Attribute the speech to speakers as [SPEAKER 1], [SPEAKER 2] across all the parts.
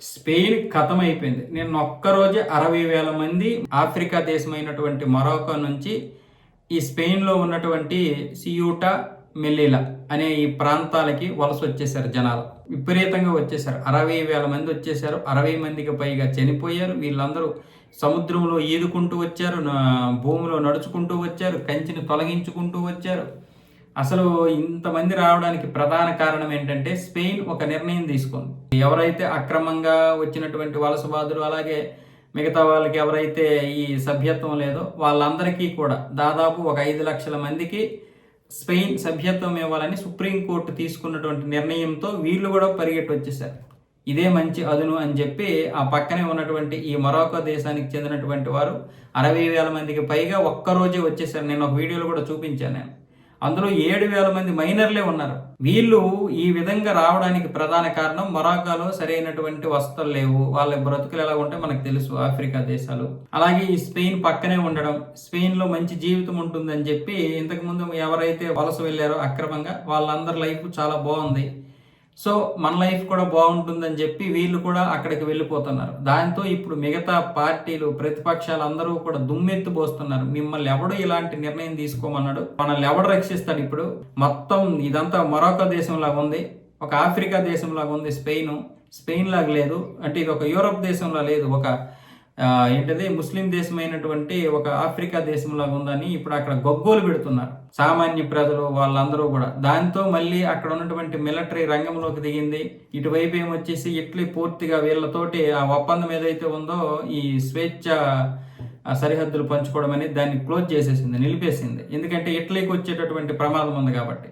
[SPEAKER 1] Spain ఖతమైపోయింది. నిన్న ఒక్కరోజే 60,000 మంది ఆఫ్రికా దేశమైనటువంటి మొరాకో నుంచి ఈ స్పెయిన్‌లో ఉన్నటువంటి సియూటా, మెల్లిలా అనే ఈ ప్రాంతాలకి వలసొచ్చేసారు జనాలు. విపరీతంగా వచ్చేసారు. 60,000 మంది వచ్చేసారు. 60 మందికి పైగా చనిపోయారు. వీళ్ళందరూ సముద్రంలో ఈదుకుంటూ వచ్చారు. భూమిలో నడుచుకుంటూ వచ్చారు. కంచెని తొలగించుకుంటూ వచ్చారు. అసలు ఇంతమంది రావడానికి ప్రధాన కారణం ఏంటంటే స్పెయిన్ ఒక నిర్ణయం తీసుకుంది. ఎవరైతే అక్రమంగా వచ్చినటువంటి వలసవాదులు అలాగే మిగతా వాళ్ళకి ఎవరైతే ఈ సభ్యత్వం లేదో వాళ్ళందరికీ కూడా దాదాపు ఒక 5 లక్షల మందికి స్పెయిన్ సభ్యత్వం ఇవ్వాలని సుప్రీంకోర్టు తీసుకున్నటువంటి నిర్ణయంతో వీళ్ళు కూడా పరిగెట్టి వచ్చేసారు. ఇదే మంచి అదును అని చెప్పి ఆ పక్కనే ఉన్నటువంటి ఈ మొరాకో దేశానికి చెందినటువంటి వారు 60,000 మందికి పైగా ఒక్కరోజే వచ్చేసారు. నేను ఒక వీడియోలో కూడా చూపించాను నేను. అందులో 7,000 మంది మైనర్లే ఉన్నారు. వీళ్ళు ఈ విధంగా రావడానికి ప్రధాన కారణం మొరాకోలో సరైనటువంటి వసతులు లేవు. వాళ్ళ బ్రతుకులు ఎలా ఉంటే మనకు తెలుసు ఆఫ్రికా దేశాలు. అలాగే ఈ స్పెయిన్ పక్కనే ఉండడం, స్పెయిన్‌లో మంచి జీవితం ఉంటుందని చెప్పి ఇంతకుముందు ఎవరైతే వలస వెళ్ళారో అక్రమంగా వాళ్ళందరి లైఫ్ చాలా బాగుంది. సో మన లైఫ్ కూడా బాగుంటుందని చెప్పి వీళ్ళు కూడా అక్కడికి వెళ్ళిపోతున్నారు. దాంతో ఇప్పుడు మిగతా పార్టీలు ప్రతిపక్షాలు అందరూ కూడా దుమ్మెత్తిపోస్తున్నారు. మిమ్మల్ని ఎవడు ఇలాంటి నిర్ణయం తీసుకోమన్నాడు, మనల్ని ఎవడు రక్షిస్తాడు? ఇప్పుడు మొత్తం ఇదంతా మొరాకో దేశంలాగా ఉంది, ఒక ఆఫ్రికా దేశంలాగా ఉంది. స్పెయిన్ లాగా లేదు. అంటే ఇది ఒక యూరప్ దేశంలా లేదు, ఒక ఏంటది ముస్లిం దేశమైనటువంటి ఒక ఆఫ్రికా దేశంలాగా ఉందని ఇప్పుడు అక్కడ గగ్గోలు పెడుతున్నారు సామాన్య ప్రజలు వాళ్ళందరూ కూడా. దాంతో మళ్ళీ అక్కడ ఉన్నటువంటి మిలిటరీ రంగంలోకి దిగింది. ఇటువైపు ఏమొచ్చేసి ఇటలీ పూర్తిగా వీళ్ళతోటి ఆ ఒప్పందం ఏదైతే ఉందో ఈ స్వేచ్ఛ సరిహద్దులు పంచుకోవడం అనేది దాన్ని క్లోజ్ చేసేసింది, నిలిపేసింది. ఎందుకంటే ఇటలీకి వచ్చేటటువంటి ప్రమాదం ఉంది కాబట్టి.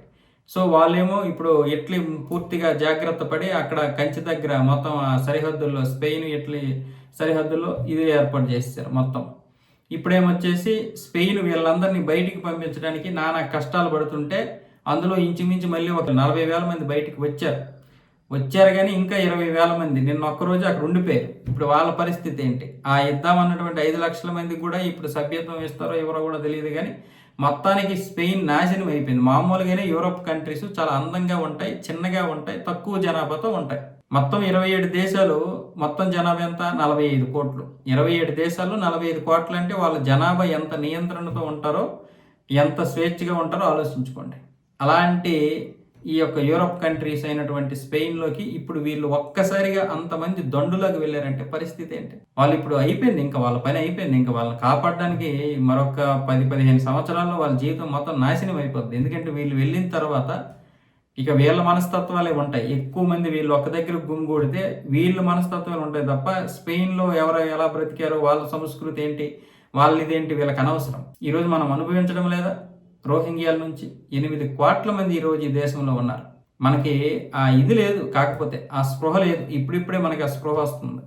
[SPEAKER 1] సో వాళ్ళేమో ఇప్పుడు ఇటలీ పూర్తిగా జాగ్రత్త పడి అక్కడ కంచి దగ్గర మొత్తం ఆ సరిహద్దుల్లో స్పెయిన్ ఇటలీ సరిహద్దుల్లో ఇది ఏర్పాటు చేశారు మొత్తం. ఇప్పుడేమొచ్చేసి స్పెయిన్ వీళ్ళందరినీ బయటికి పంపించడానికి నానా కష్టాలు పడుతుంటే అందులో ఇంచుమించు మళ్ళీ ఒక 40,000 మంది బయటికి వచ్చారు కానీ ఇంకా 20,000 మంది నిన్న ఒక్కరోజు అక్కడ ఉండిపోయారు. ఇప్పుడు వాళ్ళ పరిస్థితి ఏంటి? ఆ ఇద్దామన్నటువంటి 5 లక్షల మందికి కూడా ఇప్పుడు సభ్యత్వం ఇస్తారో ఎవరో కూడా తెలియదు. కానీ మొత్తానికి స్పెయిన్ నాశనం అయిపోయింది. మామూలుగానే యూరోప్ కంట్రీస్ చాలా అందంగా ఉంటాయి, చిన్నగా ఉంటాయి, తక్కువ జనాభాతో ఉంటాయి. మొత్తం 27 దేశాలు, మొత్తం జనాభా ఎంత? 45 కోట్లు. 27 దేశాలు 45 కోట్లు అంటే వాళ్ళ జనాభా ఎంత నియంత్రణతో ఉంటారో, ఎంత స్వేచ్ఛగా ఉంటారో ఆలోచించుకోండి. అలాంటి ఈ యొక్క యూరోప్ కంట్రీస్ అయినటువంటి స్పెయిన్లోకి ఇప్పుడు వీళ్ళు ఒక్కసారిగా అంతమంది దండులోకి వెళ్ళారంటే పరిస్థితి ఏంటి? వాళ్ళు ఇప్పుడు అయిపోయింది, ఇంకా వాళ్ళ పని అయిపోయింది. ఇంకా వాళ్ళని కాపాడడానికి మరొక 10-15 సంవత్సరాల్లో వాళ్ళ జీవితం మొత్తం నాశనం అయిపోద్ది. ఎందుకంటే వీళ్ళు వెళ్ళిన తర్వాత ఇక వీళ్ళ మనస్తత్వాలే ఉంటాయి. ఎక్కువ మంది వీళ్ళు ఒక దగ్గర గుమిగూడితే వీళ్ళ మనస్తత్వాలు ఉంటాయి తప్ప స్పెయిన్లో ఎవరు ఎలా బ్రతికారో, వాళ్ళ సంస్కృతి ఏంటి, వాళ్ళదేంటి వీళ్ళకి అనవసరం. ఈరోజు మనం అనుభవించడం లేదా? రోహింగ్యాల నుంచి 8 కోట్ల మంది ఈరోజు ఈ దేశంలో ఉన్నారు. మనకి ఆ ఇది లేదు, కాకపోతే ఆ స్పృహ లేదు. ఇప్పుడిప్పుడే మనకి ఆ స్పృహ వస్తుంది.